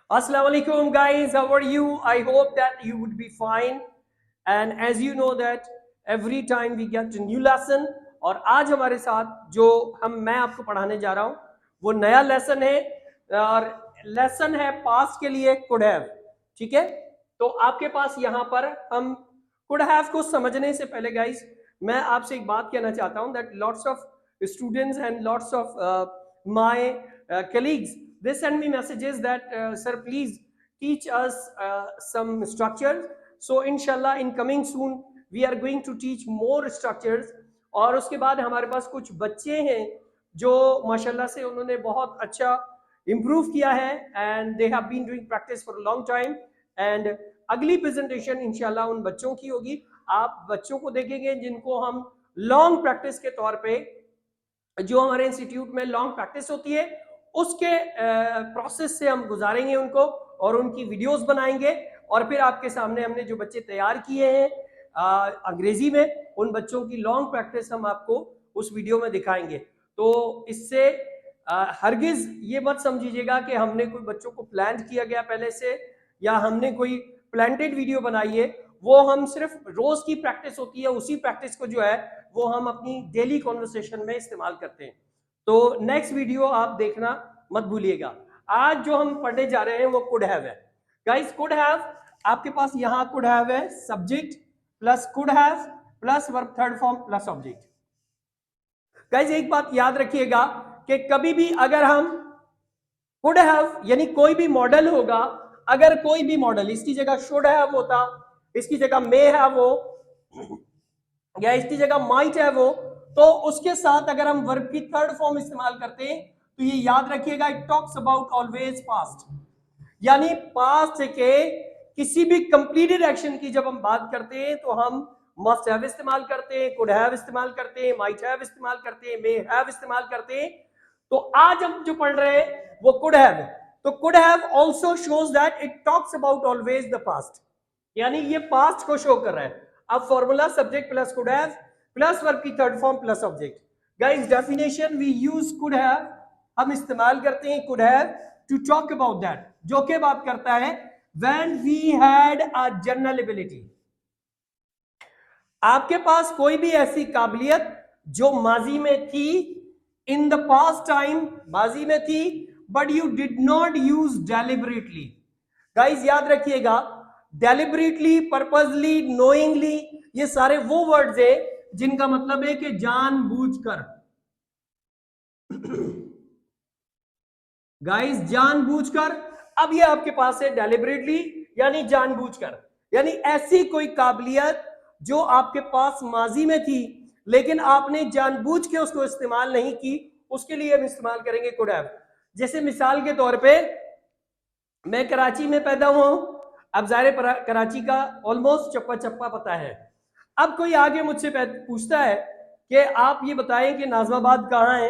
Assalamu alaikum guys, how are you? I hope that you would be fine. And as you know that every time we get a new lesson, और आज हमारे साथ जो मैं आपको पढ़ाने जा रहा हूँ वो नया लेसन है और लेसन है पास्ट के लिए कुड हैव। ठीक है, तो आपके पास यहाँ पर हम कुड हैव को समझने से पहले गाइस मैं आपसे एक बात कहना चाहता हूँ that lots of students and lots of my colleagues, they send me messages that sir please teach us some structures. So inshallah in coming soon we are going to teach more structures. और उसके बाद हमारे पास कुछ बच्चे हैं जो माशाल्लाह से उन्होंने बहुत अच्छा इम्प्रूव किया है and they have been doing practice for a long time. And अगली प्रेजेंटेशन इंशाल्लाह उन बच्चों की होगी। आप बच्चों को देखेंगे जिनको हम लॉन्ग प्रैक्टिस के तौर पे, जो हमारे इंस्टीट्यूट में लॉन्ग प्रैक्टिस होती है उसके प्रोसेस से हम गुजारेंगे उनको और उनकी वीडियोस बनाएंगे और फिर आपके सामने हमने जो बच्चे तैयार किए हैं अंग्रेजी में, उन बच्चों की लॉन्ग प्रैक्टिस हम आपको उस वीडियो में दिखाएंगे। तो इससे हरगिज ये मत समझिएगा कि हमने कोई बच्चों को प्लान किया गया पहले से या हमने कोई प्लांटेड वीडियो बनाई है। वो हम सिर्फ रोज की प्रैक्टिस होती है, उसी प्रैक्टिस को जो है वो हम अपनी डेली कॉन्वर्सेशन में इस्तेमाल करते हैं। तो नेक्स्ट वीडियो आप देखना मत भूलिएगा। आज जो हम पढ़ने जा रहे हैं वो कुड हैव है गाइस। कुड हैव आपके पास यहाँ कुड हैव है subject plus could have plus verb third form plus object. Guys एक बात याद रखिएगा कि कभी भी अगर हम कुड हैव यानी कोई भी मॉडल होगा, अगर कोई भी मॉडल इसकी जगह शुड हैव होता, इसकी जगह मे हैव हो या इसकी जगह माइट हैव हो, तो उसके साथ अगर हम वर्ब की थर्ड फॉर्म इस्तेमाल करते हैं तो ये याद रखिएगा it talks about always past. यानी पास्ट के किसी भी कंप्लीटेड एक्शन की जब हम बात करते हैं तो हम मस्ट हैव इस्तेमाल करते हैं, कुड हैव इस्तेमाल करते हैं, माइट हैव इस्तेमाल करते हैं, मे हैव इस्तेमाल करते हैं। तो आज हम जो पढ़ रहे हैं वो कुड हैव है। तो could have also shows that it talks about always the past, यानी ये पास्ट को शो कर रहा है। अब formula subject plus could have plus verb की third form plus object. Guys definition we use could have, हम इस्तेमाल करते हैं could have to talk about that, जो कि बात करता है when we had a general ability. आपके पास कोई भी ऐसी काबिलियत जो माजी में थी, इन द पास्ट टाइम माजी में थी, but you did not use deliberately. Guys याद रखिएगा डेलिबरेटली, पर्पसली, नोइंगली, ये सारे वो वर्ड्स है जिनका मतलब है कि जानबूझकर। गाइस जानबूझकर, अब ये आपके पास है डेलिबरेटली यानी जानबूझकर, यानी ऐसी कोई काबिलियत जो आपके पास माजी में थी लेकिन आपने जानबूझ के उसको इस्तेमाल नहीं की, उसके लिए हम इस्तेमाल करेंगे कुड हैव। जैसे मिसाल के तौर पे मैं कराची में पैदा हुआ हूं, अब जाहिर कराची का ऑलमोस्ट चप्पा चप्पा पता है। अब कोई आगे मुझसे पूछता है कि आप ये बताएं कि नाजमाबाद कहाँ है,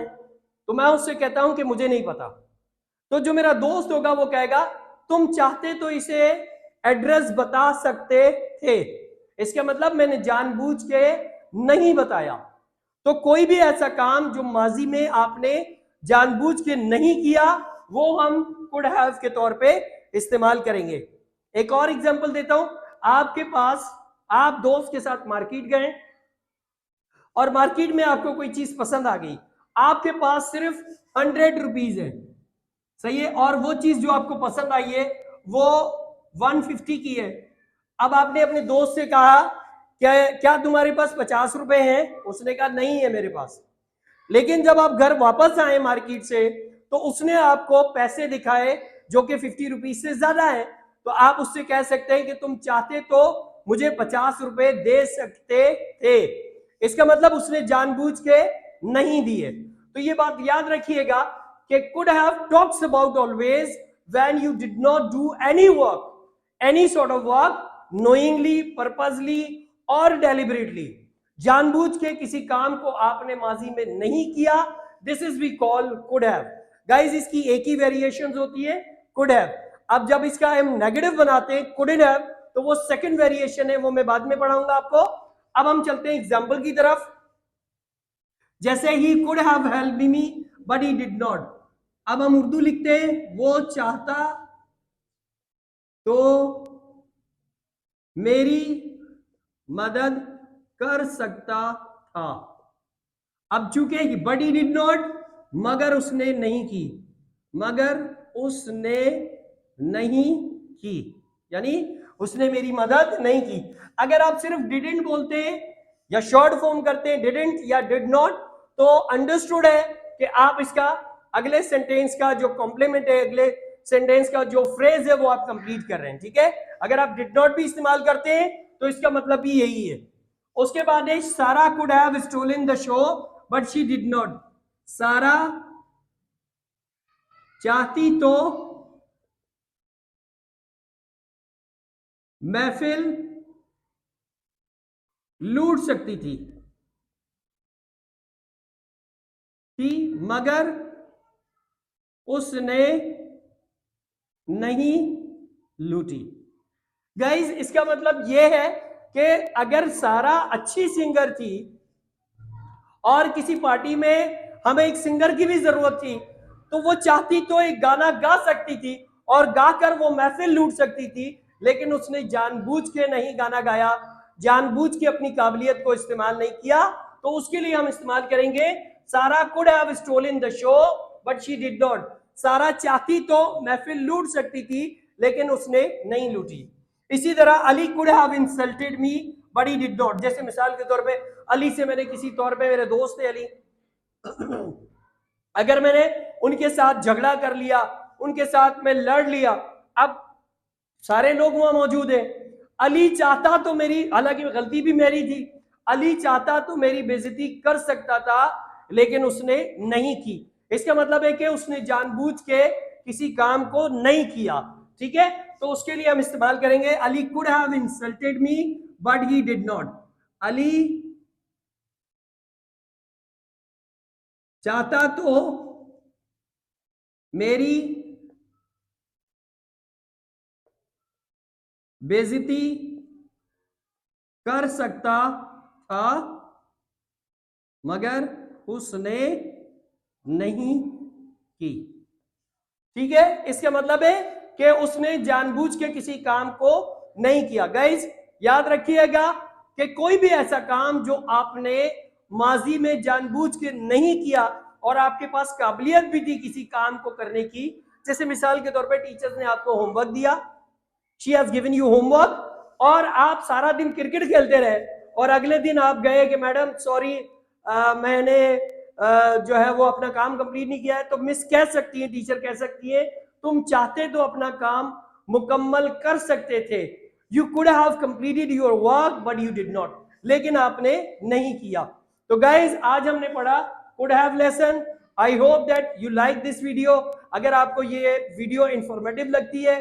तो मैं उससे कहता हूं कि मुझे नहीं पता। तो जो मेरा दोस्त होगा वो कहेगा तुम चाहते तो इसे एड्रेस बता सकते थे, इसका मतलब मैंने जानबूझ के नहीं बताया। तो कोई भी ऐसा काम जो माजी में आपने जानबूझ के नहीं किया वो हम कुड हैव के तौर पे इस्तेमाल करेंगे। एक और एग्जांपल देता हूं, आपके पास आप दोस्त के साथ मार्केट गए और मार्केट में आपको कोई चीज पसंद आ गई, आपके पास सिर्फ 100 रुपीज है, सही है, और वो चीज जो आपको पसंद आई है वो 150 की है। अब आपने अपने दोस्त से कहा क्या तुम्हारे पास 50 रुपए हैं? उसने कहा नहीं है मेरे पास। लेकिन जब आप घर वापस आए मार्केट से तो उसने आपको पैसे दिखाए जो कि 50 रुपीज से ज्यादा है, तो आप उससे कह सकते हैं कि तुम चाहते तो मुझे 50 रुपए दे सकते थे, इसका मतलब उसने जानबूझ के नहीं दिए। तो ये बात याद रखिएगा कि could have talks about always when you did not do any work, any sort of work, knowingly, purposely और deliberately, जानबूझ के किसी काम को आपने माजी में नहीं किया, this is we call could have. Guys इसकी एक ही वेरिएशन होती है कुड हैव। अब जब इसका हम नेगेटिव बनाते हैं कुडंट हैव, तो वो सेकंड वेरिएशन है, वो मैं बाद में पढ़ाऊंगा आपको। अब हम चलते हैं एग्जाम्पल की तरफ। जैसे he could have help me but he did not, अब हम उर्दू लिखते हैं वो चाहता तो मेरी मदद कर सकता था। अब चूंकि बट ही डिड नॉट, मगर उसने नहीं की, मगर उसने नहीं की, यानी उसने मेरी मदद नहीं की। अगर आप सिर्फ डिडंट बोलते हैं या शॉर्ट फॉर्म करते हैं डिडंट या डिड नॉट, तो अंडरस्टूड है कि आप इसका अगले सेंटेंस का जो कॉम्प्लीमेंट है, अगले सेंटेंस का जो फ्रेज है वो आप कंप्लीट कर रहे हैं, ठीक है। अगर आप डिड नॉट भी इस्तेमाल करते हैं तो इसका मतलब भी यही है। उसके बाद है Sara could have stolen the show but she did not. Sara चाहती तो महफिल लूट सकती थी मगर उसने नहीं लूटी। गाइस इसका मतलब यह है कि अगर सारा अच्छी सिंगर थी और किसी पार्टी में हमें एक सिंगर की भी जरूरत थी, तो वो चाहती तो एक गाना गा सकती थी और गाकर वो महफिल लूट सकती थी, लेकिन उसने जानबूझ के नहीं गाना गाया, जानबूझ के अपनी काबिलियत को इस्तेमाल नहीं किया। तो उसके लिए हम इस्तेमाल करेंगे Sara could have stolen the show but she did not. Sara चाहती तो महफिल लूट सकती थी लेकिन उसने नहीं लूटी। इसी तरह Ali could have insulted me but he did not. जैसे मिसाल के तौर पे अली से मैंने किसी तौर पे, मेरे दोस्त है अली, अगर मैंने उनके साथ झगड़ा कर लिया, उनके साथ मैं लड़ लिया, अब सारे लोग वहां मौजूद हैं, अली चाहता तो मेरी, हालांकि गलती भी मेरी थी, अली चाहता तो मेरी बेइज्जती कर सकता था लेकिन उसने नहीं की। इसका मतलब है कि उसने जानबूझ के किसी काम को नहीं किया, ठीक है। तो उसके लिए हम इस्तेमाल करेंगे Ali could have insulted me but he did not. Ali चाहता तो मेरी बेइज्जती कर सकता था मगर उसने नहीं की, ठीक है। इसका मतलब है कि उसने जानबूझ के किसी काम को नहीं किया। गाइस याद रखिएगा कि कोई भी ऐसा काम जो आपने माजी में जानबूझ के नहीं किया और आपके पास काबिलियत भी थी किसी काम को करने की, जैसे मिसाल के तौर पे टीचर्स ने आपको होमवर्क दिया, she has given you homework, और आप सारा दिन क्रिकेट खेलते रहे और अगले दिन आप गए कि मैडम सॉरी मैंने जो है वो अपना काम कंप्लीट नहीं किया है, तो मिस कह सकती है, टीचर कह सकती है तुम चाहते तो अपना काम मुकम्मल कर सकते थे, you could have completed your work but you did not, लेकिन आपने नहीं किया। तो गाइज आज हमने पढ़ा could have lesson. I hope that you like this video. अगर आपको ये वीडियो इंफॉर्मेटिव लगती है,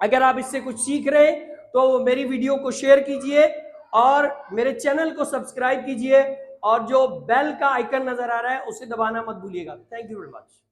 अगर आप इससे कुछ सीख रहे हैं, तो मेरी वीडियो को शेयर कीजिए और मेरे चैनल को सब्सक्राइब कीजिए और जो बेल का आइकन नजर आ रहा है उसे दबाना मत भूलिएगा। Thank you very much.